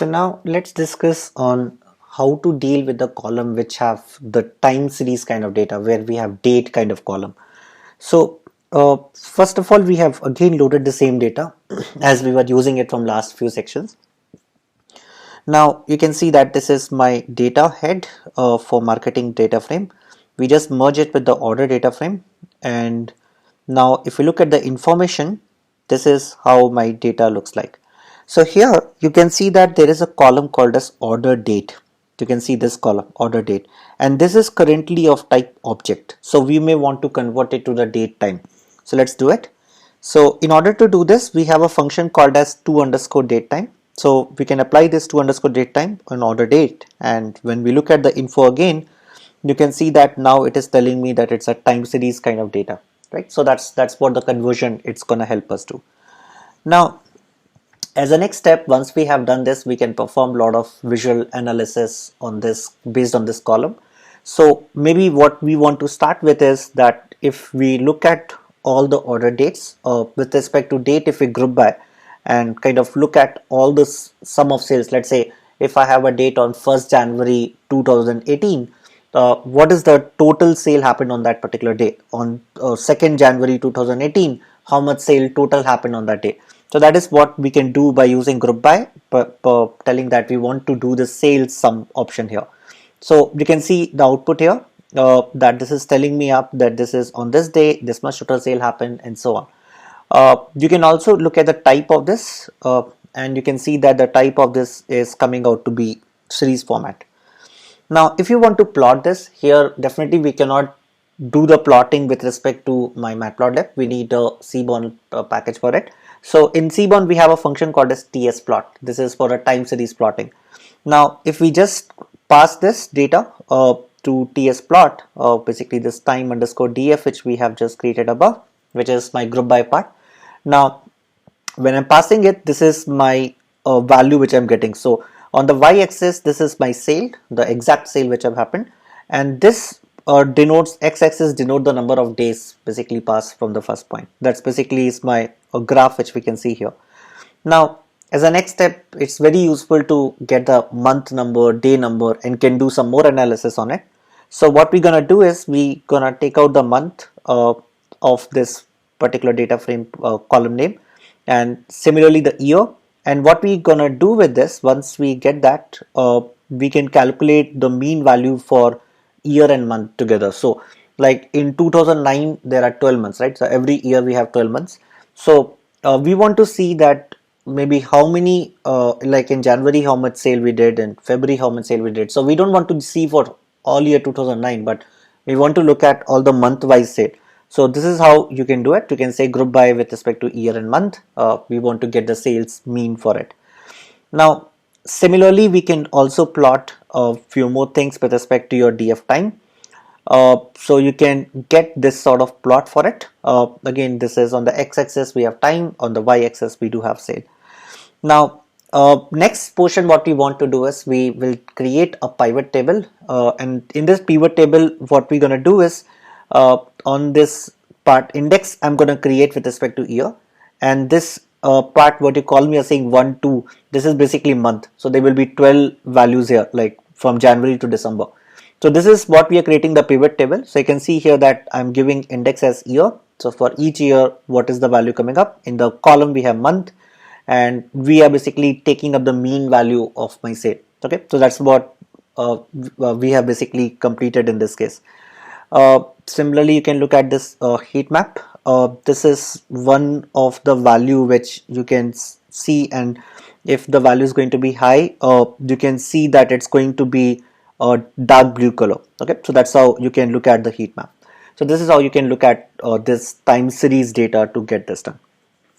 So now let's discuss on how to deal with the column which have the time series kind of data where we have date kind of column. So first of all, we have again loaded the same data as we were using it from last few sections. Now you can see that this is my data head for marketing data frame. We just merge it with the order data frame, and now if you look at the information, this is how my data looks like. So here you can see that there is a column called as order date. You can see this column order date, and this is currently of type object, so we may want to convert it to the date time. So let's do it. So in order to do this, we have a function called as to_date_time. So we can apply this to_date_time on order date, and when we look at the info again, you can see that now it is telling me that it's a time series kind of data, right? So that's what the conversion it's gonna help us do. Now, as a next step, once we have done this, we can perform a lot of visual analysis on this based on this column. So maybe what we want to start with is that if we look at all the order dates with respect to date, if we group by and kind of look at all the sum of sales, let's say if I have a date on 1st January 2018, what is the total sale happened on that particular day? On 2nd January 2018, how much sale total happened on that day? So that is what we can do by using group by, telling that we want to do the sales sum option here. So you can see the output here, that this is telling me up that this is on this day, this much total sale happened, and so on. You can also look at the type of this, and you can see that the type of this is coming out to be series format. Now, if you want to plot this here, definitely we cannot do the plotting with respect to my matplotlib. We need a Seaborn package for it. So in Seaborn, we have a function called as tsplot. This is for a time series plotting. Now, if we just pass this data to tsplot, basically this time_df, which we have just created above, which is my group by part. Now, when I'm passing it, this is my value which I'm getting. So on the y-axis, this is my sale, the exact sale which have happened, and this denotes, x-axis denote the number of days basically passed from the first point. That's basically is my graph which we can see here. Now, as a next step, it's very useful to get the month number, day number, and can do some more analysis on it. So what we're gonna do is we gonna take out the month of this particular data frame column name, and similarly the year. And what we're gonna do with this, once we get that, we can calculate the mean value for year and month together. So like in 2009 there are 12 months, right? So every year we have 12 months. So we want to see that maybe how many, like in January how much sale we did, and February how much sale we did. So we don't want to see for all year 2009, but we want to look at all the month wise sale. So this is how you can do it. You can say group by with respect to year and month. We want to get the sales mean for it. Now, similarly, we can also plot a few more things with respect to your DF time. So you can get this sort of plot for it. Again, this is on the x-axis we have time, on the y-axis we do have sale. Now, next portion what we want to do is we will create a pivot table, and in this pivot table what we're going to do is on this part index I'm going to create with respect to year, and this part what you call me are saying 1 2, this is basically month. So there will be 12 values here, like from January to December. So this is what we are creating the pivot table. So you can see here that I'm giving index as year. So for each year, what is the value coming up? In the column we have month, and we are basically taking up the mean value of my sale. Okay, so that's what we have basically completed in this case. Similarly, you can look at this heat map. This is one of the value which you can see, and if the value is going to be high, you can see that it's going to be a dark blue color. Okay, so that's how you can look at the heat map. So this is how you can look at this time series data to get this done.